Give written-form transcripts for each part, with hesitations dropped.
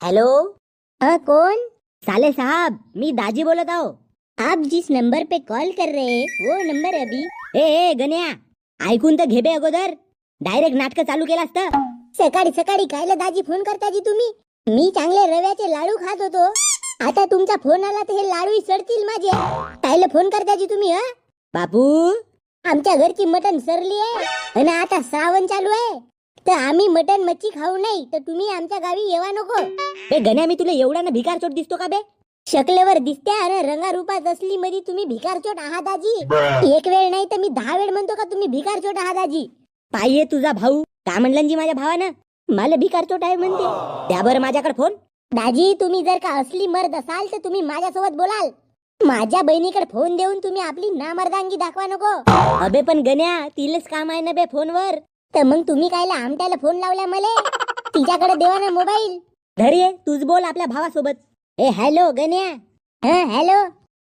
Hello. कौन? साले साहब, मी दाजी बोलत आहो. आप जिस नंबर पे कॉल कर रहे हैं वो नंबर अभी ए गण्या, ऐकून तर घे बे अगोदर. डायरेक्ट नाटक चालू केलं असतं. सकाळी सकाळी कायला दाजी फोन करता जी तुम्ही? मी चांगले रव्याचे लाडू खात होतो. आता तुमचा फोन आला तर हे लाडू सडतील माझे. कायला फोन करता जी तुम्ही? बापू, आमच्या घरची मटण सरली आहे आणि आता श्रावण चालू आहे, तर आम्ही मटण मच्छी खाऊ नाही, तर तुम्ही आमच्या गावी येवा नको. बे गण्या, मी तुला एवढा ना भिकार चोट दिसतो का बे? शकलेवर दिसत्या आणि रंगारूपात असली मध्ये तुम्ही भिकारचोट आहात दाजी. एक वेळ नाही तर मी 10 वेळ म्हणतो का तुम्ही भिकारचोट आहात दाजी. पाहिये तुझा भाऊ का म्हणलं जी माझ्या भावानं मला भिकार चोट आहे म्हणते. द्या बरं माझ्याकडे फोन. दाजी, तुम्ही जर का असली मर्द असाल तर तुम्ही माझ्यासोबत बोलाल. माझ्या बहिणीकडे फोन देऊन तुम्ही आपली नामर्दांगी दाखवा नको. अबे पण गण्या, तिलेच काम आहे ना बे फोनवर. तर मग तुम्ही कायला आमट्याला फोन लावला मले? तिच्याकडे देवा ना मोबाईल. धैर्य, तूच बोल आपल्या भावासोबत. ए हॅलो गण्या. हॅलो,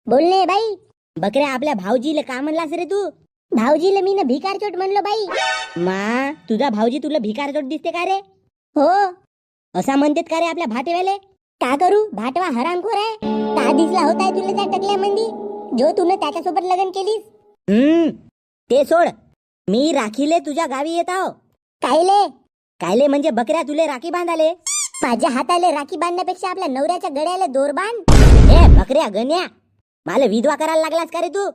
बोलणे बाई. बकऱ्या, आपल्या भाऊजीला का म्हणलास रे तू? भाऊजीला मी ना भिकारचोट म्हणलो बाई. मा, तुझा भाऊजी तुला भिकार चोट दिसते का रे? हो. असा म्हणतात का रे आपल्या भाटेवाले? का करू, भाटवा हरामखोर आहे. का दिसला होताय तुला त्या टकल्यामंदी जो तुला त्याच्यासोबत लग्न केलीस? ते सोड. मी राखीले तुझ्या गावी येत आहो. कायले? कायले म्हणजे बकऱ्या, तुले राखी बांधाले. माझ्या हाताले राखी बांधण्यापेक्षा आपल्या नवऱ्याच्या गड्याला दोर बांध. ए बकऱ्या गण्या, मला विधवा करायला लागलास का रे तू?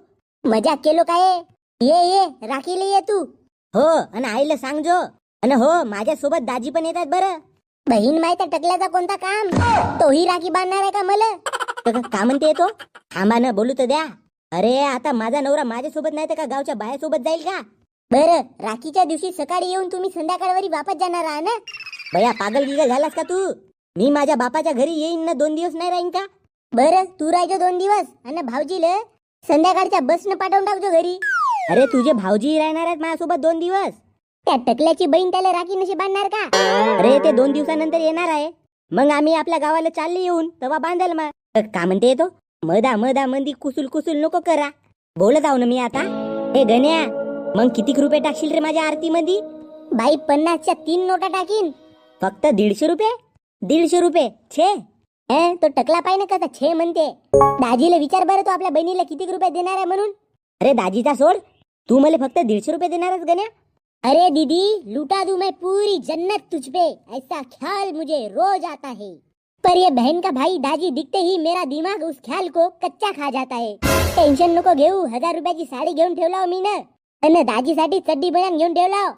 मजाक केलो काय? ये राखीले ये तू. हो, आणि आईला सांगजो. आणि हो, माझ्या सोबत दाजी पण येतात बरं. बहीण माहिती टकल्याचा कोणता काम? तोही राखी बांधणार आहे का मला? का म्हणते तो? थांबा ना, बोलू तर द्या. अरे आता माझा नवरा माझ्यासोबत नाही तर का गावच्या बायासोबत जाईल का? बरं, राखीच्या दिवशी सकाळी येऊन तुम्ही संध्याकाळवरी वापस जाणार आहात ना? बया, पागल गिगल झालास का तू? मी माझ्या बापाच्या घरी येईन ना 2 दिवस नाही राहीन का? बरं, तू राहायचो 2 दिवस आणि भाऊजीला संध्याकाळच्या बसनं पाठवून टाकजो घरी. अरे तुझे भाऊजी राहणार आहेत माझ्यासोबत 2 दिवस. त्या टकल्याची बहीण त्याला राखी नशी बांधणार का? अरे ते 2 दिवसानंतर येणार आहे. मग आम्ही आपल्या गावाला चालले येऊन तेव्हा बांधल मग. का म्हणते तो? मधा मंदी कुसूल कुसूल नको करा. बोलत आहो ना मी आता. हे गण्या, मग किती रुपये टाकशील रे माझ्या आरती मध्ये? बाई, 50च्या 3 नोटा टाकीन. फक्त 150 रुपये? 150 रुपये छे? तो टकला पाय ना कसा छे म्हणते. दाजीला विचार बरं, तो आपल्या बहिणीला किती रुपये देणार आहे म्हणून. अरे दाजीचा सोड, तू मला फक्त 150 रुपये देणारच गण्या? अरे दीदी, लुटा दूं मैं पूरी जन्नत तुझ पे, ऐसा ख्याल मुझे रोज आता है. पर ये बहन का भाई दाजी दिखते ही मेरा दिमाग उस ख्याल को कच्चा खा जाता है. टेन्शन नको घेऊ. 1000 रुपयाची साडी घेऊन ठेवला मी ना, आणि दाजीसाठी चड्डी बनवून घेऊन ठेवला.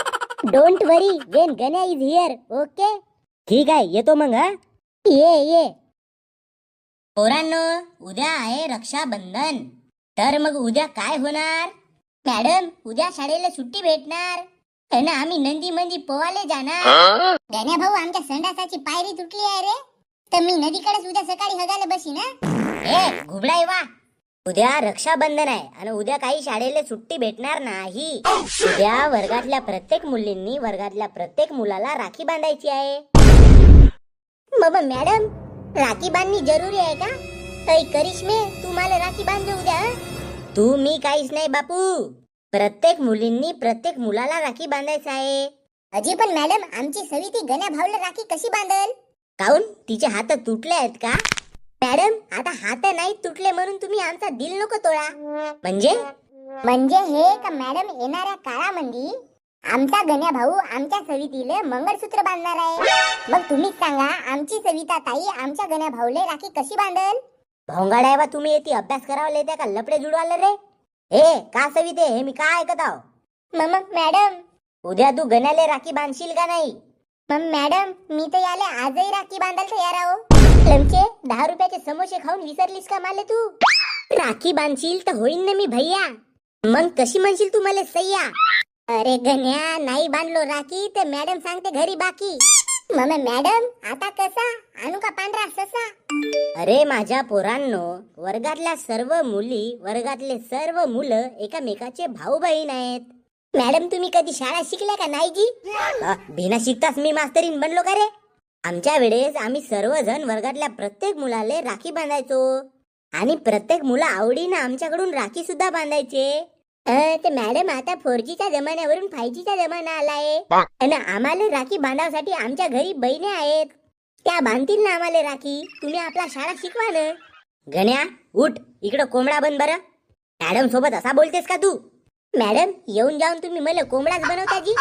Don't worry, Wien Ganya is here. Okay, ठीक आहे, येतो मग. ये. पोरांनो, उद्या आहे रक्षाबंधन. तर मग उद्या काय होणार? मॅडम, उद्या शाळेला सुट्टी भेटणार आणि आम्ही नंदी मंदी पोवाले जाणार. गण्या भाऊ, आमच्या संडासाची पायरी तुटली आहे रे, तर मी नदीकडेच उद्या सकाळी हगायला बसी ना. ए घुबडाई वा, उद्या रक्षाबंधन आहे आणि उद्या काही शाळेला सुट्टी भेटणार नाही. उद्या वर्गातल्या प्रत्येक मुलींनी वर्गातल्या प्रत्येक मुलाला राखी बांधायची आहे. बाबा मॅडम, राखी बांधणी जरुरी आहे का? ताई करिश्मे, तू मला राखी बांधू उद्या. तू मी काहीच नाही बापू. प्रत्येक मुलींनी प्रत्येक मुलाला राखी बांधायचं आहे. अजी पण मॅडम, आमची सविती गण्या भाऊला राखी कशी बांधल? काऊन, तिचे हात तुटले आहेत का? मॅडम, आता हात नाही तुटले म्हणून तुम्ही आमचा दिल नको तोडा. म्हणजे हे का मॅडम, येणाऱ्या काळामध्ये आमचा गण्या भाऊ आमच्या सवितीला मंगळसूत्र बांधणार आहे. मग तुम्हीच सांगा, आमची सविता ताई आमच्या गण्या भाऊले राखी कशी बांधल? भोंगाड आहे बा तुम्ही. येते अभ्यास करावा येते का लपडे जुडवाले रे? ए का सविते, हे मी काय ऐकत आहो? मॅडम, उद्या तू गण्याले राखी बांधशील का नाही? मॅडम, मी तर याले आजही राखी बांधायला तयार आहो. लमचे 10 रुपयाचे समोसे खाऊन विसरलीस का मला तू? राखी बांधशील तर होईन ना मी भैया. मग कशी म्हणशील तू मला सय्या? अरे गण्या, नाही बांधलो राखी तर मॅडम सांगते घरी बाकी. मॅडम, आता कसा आणू का पांढरा ससा? अरे माझ्या पोरांनो, वर्गातल्या सर्व मुली, वर्गातले सर्व मुलं एकामेकाचे भाऊ बहीण आहेत. मॅडम, तुम्ही कधी शाळा शिकल्या का नाही जी? बिना शिकताच मी मास्तरीन बनलो का रे? आमच्या वेळेस आम्ही सर्वजण वर्गातल्या प्रत्येक मुलाले राखी बांधायचो आणि प्रत्येक मुलं आवडीनं आमच्याकडून राखी सुद्धा बांधायचे. ते मॅडम, आता 4Gच्या जमान्यावरून 5Gचा जमाना आलाय आणि आम्हाला राखी बांधासाठी आमच्या घरी बहिणी आहेत. त्या बांधतील ना आम्हाला राखी. तुम्ही आपला शाळा शिकवा ना. गण्या उठ, इकडं कोंबडा बन बरं. मॅडम सोबत असा बोलतेस का तू? मॅडम येऊन जाऊन तुम्ही मला कोंबडाच बनवता जी.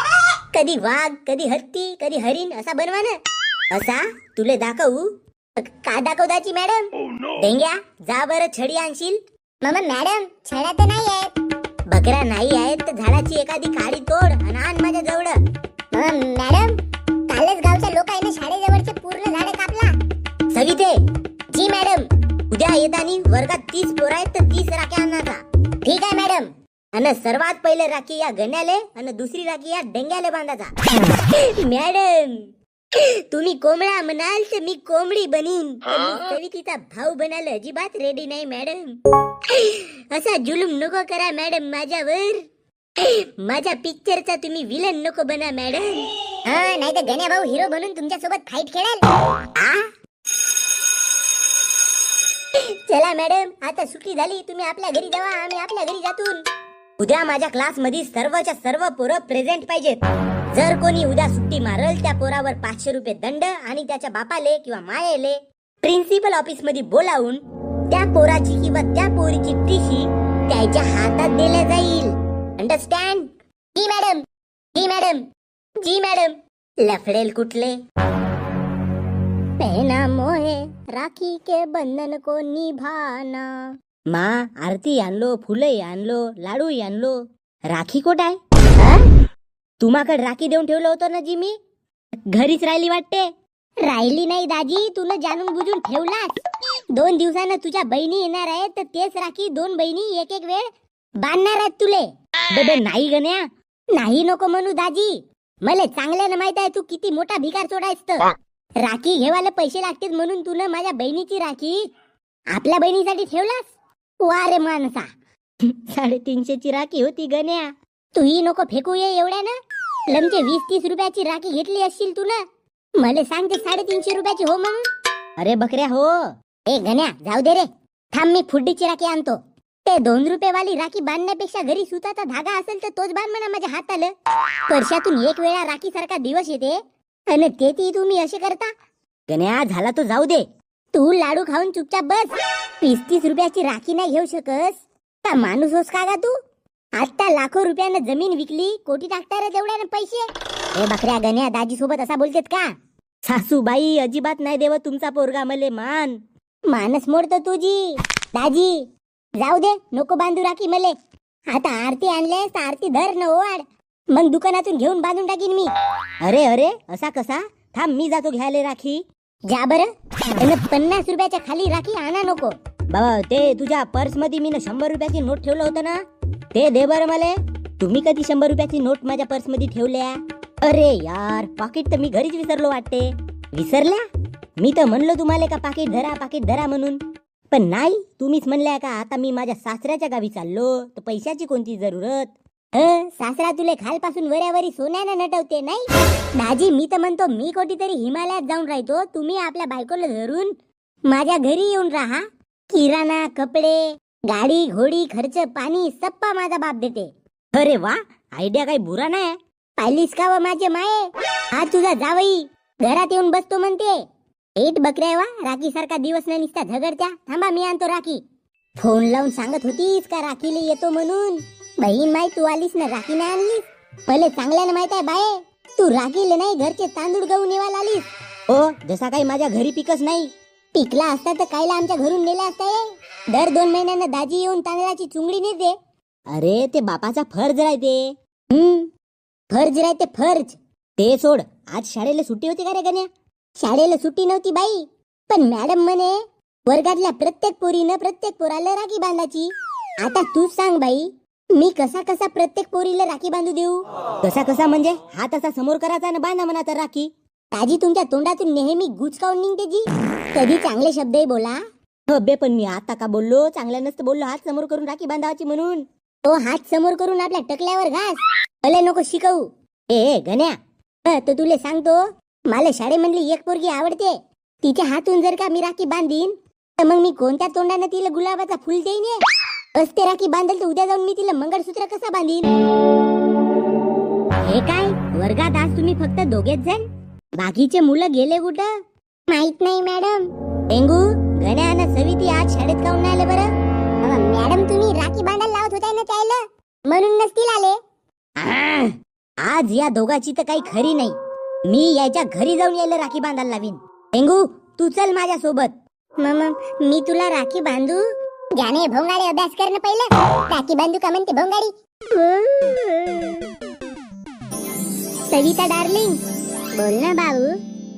कधी वाघ, कधी हत्ती, कधी हरिण असा बनवा ना. असा तुले दाखवू? का दाखवताची मॅडम? डेंग्या जा बरं, छडी आणशील. मॅडम छड्या तर नाही आहेत. बकऱ्या नाही आहेत तर झाडाची एखादी काडी तोड आणि आण माझ्या जवळ. मॅडम कालच गावच्या लोकांनी शाळेजवळचे पूर्ण झाडे कापला. सविते, जी मॅडम. उद्या येतानी वर्गात 30 पोरं आहेत तर 30 राख्या आणायचा. ठीक आहे मॅडम. आणि सर्वात पहिले राखी या गण्याले आणि दुसरी राखी या डेंग्याले बांधायचा. मॅडम तुम्ही कोंबडा म्हणाल तर मी कोंबडी बनीन. सवितीचा भाऊ बनायला अजिबात रेडी नाही मॅडम. असा जुलूम नको करा मॅडम माझ्यावर. माझ्या पिक्चरचा तुम्ही विलन नको बना मॅडम. हा नाही तर गण्या भाऊ हिरो बनून तुमच्या सोबत फाईट खेळेल. चला मॅडम आता सुट्टी झाली. तुम्ही आपल्या घरी जावा, आम्ही आपल्या घरी जातून. उद्या माझ्या क्लास मध्ये सर्वच्या सर्व पोरं प्रेझेंट पाहिजेत. जर कोणी उद्या सुट्टी मारल त्या पोरावर 500 रुपये दंड आणि त्याच्या बापाले किंवा मायेले प्रिन्सिपल ऑफिस मध्ये बोलावून त्या पोराची किंवा त्या पोरीची टीशी त्याच्या हातात दिल्या जाईल. अंडरस्टँड? जी मॅडम. जी मॅडम. जी मॅडम. लफडेल कुठले. पहना मोहे राखी के बंधन को निभाना. माँ आरती आणलो, फुलही आणलो, लाडूही आणलो. राखी कोठ आहे? तुम्हाकडे राखी देऊन ठेवलं होतं ना जी मी. घरीच राहिली वाटते. राहिली नाही दाजी, तुला जाणून बुजून ठेवलास. 2 दिवसानं तुझ्या बहिणी येणार आहेत तर तेच राखी 2 बहिणी एक एक वेळ बांधणार आहेत तुले. बेबे नाही गण्या. नाही नको म्हणू दाजी. मला चांगल्यानं माहित आहे तू किती मोठा भिकार सोडायस तर. राखी घेवायला पैसे लागतात म्हणून तुला माझ्या बहिणीची राखी आपल्या बहिणीसाठी ठेवलास. वा रे माणसा. 350 ची राखी होती गण्या. तूही नको फेकू ये एवढ्या ना. लमचे 20-30 रुपयाची राखी घेतली असशील तू ना. मला सांगते 350 रुपयाची हो म्हणून. अरे बकऱ्या हो. ए गण्या जाऊ दे रे. थांब मी फुड्डीची राखी आणतो. ते 2 रुपयेवाली राखी बांधण्यापेक्षा घरी सुताचा धागा असेल तर तोच बांध म्हणा माझ्या हाताला. वर्षातून एक वेळा राखी सारखा दिवस येते आणि ते ती तुम्ही असे करता. गण्या झाला तो जाऊ दे. तू लाडू खाऊन चुपचाप बस. 30-30 रुपयाची राखी नाही घेऊ शकस का? माणूस होस का तू? आता लाखो रुपयानं जमीन विकली, कोटी टाकणार तेवढ्यानं पैसे. हे बकऱ्या गण्या दाजी सोबत असा बोलतेत का? सासूबाई अजिबात नाही देव तुमचा पोरगा मले मान. मानस मोडतो तुझी. दाजी जाऊ दे, नको बांधू राखी मले. आता आरती आणलेस तर आरती धर न ओवाड. मग दुकानातून घेऊन बांधून टाकीन मी. अरे अरे असा कसा? थांब मी जातो घ्यायला राखी. जा बरं. 50 रुपयाच्या खाली राखी आणा नको. बाबा ते तुझ्या पर्स मध्ये मी 100 रुपयाची नोट ठेवलं होतं ना, ते दे बरं मला. तुम्ही कधी 100 रुपयाची नोट माझ्या पर्स मध्ये ठेवल्या? अरे यार पाकिट तर मी घरीच विसरलो वाटते. विसरल्या? मी तर म्हणलो तुम्हाला का पाकिट धरा म्हणून. पण नाही, तुम्हीच म्हणल्या का आता मी माझ्या सासऱ्याच्या गावी चाललो तर पैशाची कोणती जरूरत. सासरा तुले खालपासून वऱ्यावरी सोन्यानं नटवते नाही. दाजी मी तर म्हणतो मी कोठीतरी हिमालयात जाऊन राहतो. तुम्ही आपल्या बायकोला धरून माझ्या घरी येऊन राहा. किराणा, कपडे, गाडी घोडी, खर्च पाणी सप्पा माझा बाप देते. अरे वा, आयडिया काही बुरा नाही. पाहिलीस का व माझे माये? हा तुझा जावई घरात येऊन बसतो म्हणते. 8 बकऱ्या वा राखी सारखा दिवस नाही निसता झगडत्या. थांबा मी आणतो राखी. फोन लावून सांगत होतीस का राखीला येतो म्हणून. बहीण माई तू आलीस ना राखी नाही आणलीस. मला चांगल्यानं माहित आहे बाये, तू राखीला नाही घरचे तांदूळ गहू नेवायला आलीस. हो जसा काही माझ्या घरी पिकच नाही. पिकला असता तर कायला आमच्या घरून नेला असता. दर 2 महिन्यांना दाजी येऊन तांदळाची चुंगडी नेते. अरे ते बापाचा फर्ज राहते. फर्ज राहते फर्ज. ते सोड, आज शाळेला सुट्टी होती का रे गण्या? शाळेला सुट्टी नव्हती बाई, पण मॅडम म्हणे वर्गातल्या प्रत्येक पोरीनं प्रत्येक पोराला राखी बांधायची. आता तूच सांग बाई, मी कसा प्रत्येक पोरीला राखी बांधू देऊ? कसा म्हणजे हात असा समोर करायचा ना बांधा म्हणा तर राखी. ताजी तुमच्या तोंडातून नेहमी गुचकावून निघते जी. कधी चांगले शब्दही बोला. हो बे, पण मी आता का बोललो? चांगल्या नसतं बोललो हात समोर करून राखी बांधावाची म्हणून. तो हात समोर करून आपल्या टकल्यावर घास. भले नको शिकवू. ए गण्या, तर तुले सांगतो, मला शाळेमधली एक पोरगी आवडते. तिच्या हातून जर का मी राखी बांधीन तर मग मी कोणत्या तोंडाने तिला गुलाबाचा फुल देईन? असते राखी बांधल तर उद्या जाऊन मी तिला मंगळसूत्र कसा बांधीन? हे काय वर्गात आज तुम्ही फक्त दोघेच जण? बाकीचे मुलं गेले कुठं? माहित नाही मॅडम. टेंगू, गण्या आणि सविती आज शाळेत काऊन नाही आले बरं? मॅडम तुम्ही राखी बांधायला लावत होता ना त्याला, म्हणून नसतील आले. आज या दोघाची तर काही खरी नाही. मी याच्या घरी जाऊन यायला राखी बांधायला लावीन. टेंगू, तू चल माझ्या सोबत. मी तुला राखी बांधू? जाणे भोंगाडे, अभ्यास करणं पहिलं. राखी बांधू का म्हणते भोंगाडी. सविता डार्लिंग, बोल ना बाबू.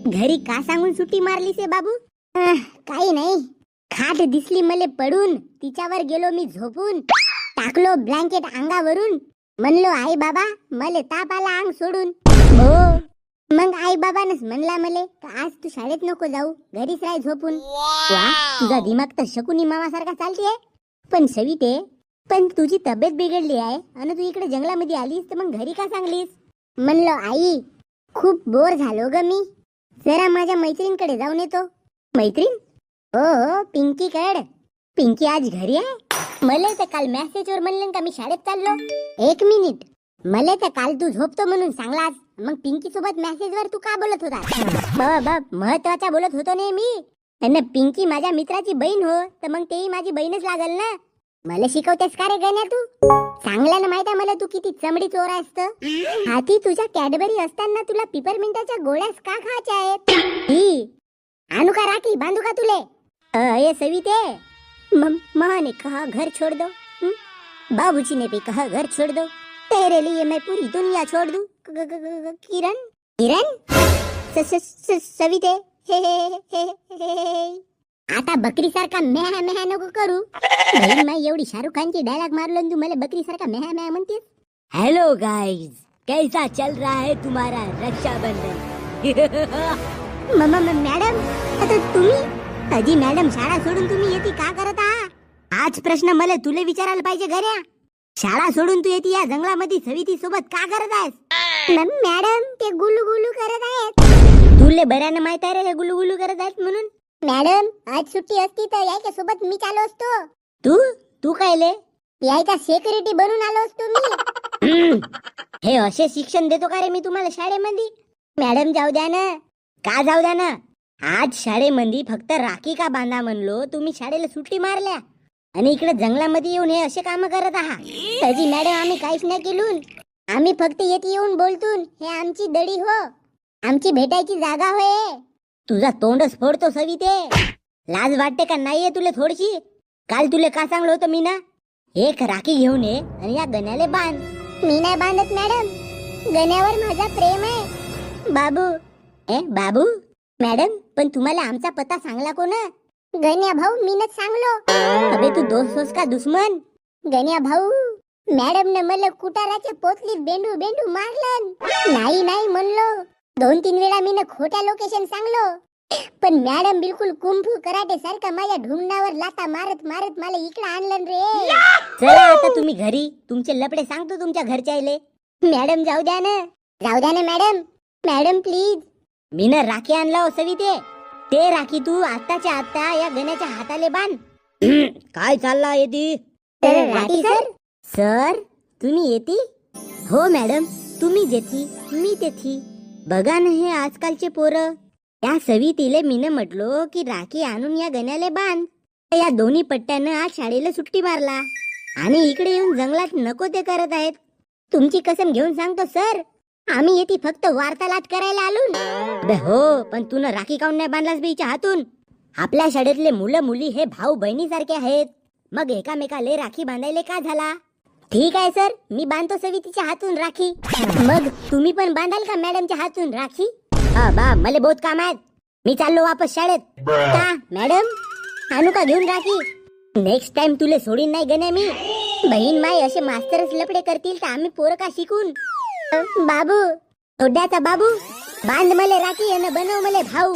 घरी का सांगून सुट्टी मारलीस आहे बाबू? काही नाही, खाट दिसली मले पडून, तिच्यावर गेलो मी झोपून, टाकलो ब्लँकेट अंगावरून, म्हणलो आई बाबा मले ताप आला अंग सोडून. हो, मग आई बाबानच म्हणला मले आज तू शाळेत नको जाऊ, घरीच राह झोपून. वा, तुझा दिमाग तर शकुनी मामासारखा चालते. पण सविते, पण तुझी तब्येत बिघडली आहे आणि तू इकडे जंगलामध्ये आलीस तर मग घरी का सांगलीस? म्हणलो आई खूप बोर झालो ग मी, जरा माझ्या मैत्रीणकडे जाऊन येतो. मैत्रीण? हो हो, पिंकी कड. पिंकी आज घरी आहे? मला तर काल मेसेजवर म्हणलं का मी शाळेत चाललो. एक मिनिट, मला तर काल तू झोपतो म्हणून सांगलास, मग पिंकी सोबत मेसेजवर तू का बोलत होता? महत्वाचा बोलत होतो ने मी. आणि पिंकी माझ्या मित्राची बहीण हो, तर मग तेही माझी बहीणच लागल ना. मला शिकवतेस का रे गण्या तू? चांगलं ना माहित आहे मला तू किती चमडी चोर असत. हाती तुझ्या कॅडबरी असताना तुला पिपरमिंटाच्या गोळ्यास का खायच्या आहेत? ही आणू का राखी बांधू का तुले? ये सविते, माँ ने कहा घर छोड़ दो, बाबूजी ने भी कहा घर छोड़ दो, तेरे लिए मैं पूरी दुनिया छोड़ दूं. किरण, किरण, सविते, आता बकरी सारखा मेहा मेहा नको करू. बहीण माई एवढी शाहरुख खानची डायलॉग मारलो तू मला बकरी सारखा मेहा मेहा म्हणतेस. हेलो गाइस, कैसा चल रहा है तुम्हारा रक्षाबंधन? मॅडम, आता तुम्ही अजी मॅडम शाळा सोडून तुम्ही येते का करत आहात? आज प्रश्न मला तुला विचारायला पाहिजे घऱ्या. शाळा सोडून तू येते या जंगलामध्ये सविती सोबत का करत आहेस? मॅडम ते गुलू गुलू करत आहेत. तुले बऱ्यानं माहित आहे रे हे गुलू गुलू करत आहेत म्हणून. मॅडम आज सुट्टी असती तर याच्या सोबत मी चालू असतो. तू कायले? यायचा सेक्युरिटी बनून आलो असतो मी. हे असे शिक्षण देतो का रे मी तुम्हाला शाळेमध्ये? मॅडम जाऊ द्या ना. का जाऊ द्या ना? आज शाळेमध्ये फक्त राखी का बांधा म्हणलो, तुम्ही शाळेला सुट्टी मारल्या आणि इकडे जंगलामध्ये येऊन हे असे काम करत आहात. तजी मॅडम आम्ही काहीच नाही केलून, आम्ही फक्त येते येऊन बोलतून. हे आमची दडी हो, आमची भेटायची जागा होय. तुझा तोंडच फोडतो सविते. लाज वाटते का नाहीये तुला थोडीशी? काल तुला का सांगलो होतं मी ना, एक राखी घेऊन ये आणि या गण्याले बांध. मी नाही बांधत मॅडम, गण्यावर माझा प्रेम आहे. बाबू? मॅडम पण तुम्हाला आमचा पत्ता सांगला कोण? गण्या भाऊ मीनच सांगलो. अबे तू दोस्त होस का दुश्मन? गण्या भाऊ, मॅडम ने मला कुटाराच्या पोतलीत बेंडू बेंडू मारलं. नाही म्हणलो, 2-3 वेळा मीन खोट्या लोकेशन सांगलो, पण मॅडम बिलकुल कुंफू कराटे सारखा माझ्या ढुंगणावर लाता मारत मारत मला इकडे आणलं रे. चला आता तुम्ही घरी, तुमचे लपडे सांगतो तुमच्या घरच्याले. मॅडम जाऊ द्या ना madam. Madam please. Mean rakhi आणला हो सविते, ते राखी तू आत्ताच्या आत्ता या गण्याच्या हाताले बांध. काय चालला येती? राखी सर तुम्ही येती? हो मॅडम, तुम्ही जेथी मी तेथी. बघा ना हे आजकालचे पोरं. त्या सवितीले मीन म्हटलो की राखी आणून या गण्याले बांध. या दोन्ही पट्ट्यानं आज शाळेला सुट्टी मारला आणि इकडे येऊन जंगलात नको ते करत आहेत. तुमची कसम घेऊन सांगतो सर, आम्ही येथे फक्त वार्तालाप करायला आलो. हो, पण तू ना राखी काऊन नाही बांधलास बीच्या हातून? आपल्या शाळेतले मुलं मुली हे भाऊ बहिणी सारखे आहेत, मग एकामेकाले राखी बांधायले का झाला? ठीक आहे सर, मी बांधतो सवितीच्या हातून राखी. मग तुम्ही पण बांधाल का मॅडमच्या हातून राखी? बा मला बहुत काम आहेत, मी चाललो वापस शाळेत. का मॅडम आणू का घेऊन राखी? नेक्स्ट टाइम तुले सोडीन नाही गणे मी. बहीण माय असे मास्तरच लपडे करतील तर आम्ही पोरं का शिकून? बाबू, थोड्याचा बाबू, बांध मले राखी आणि बनव मले भाऊ.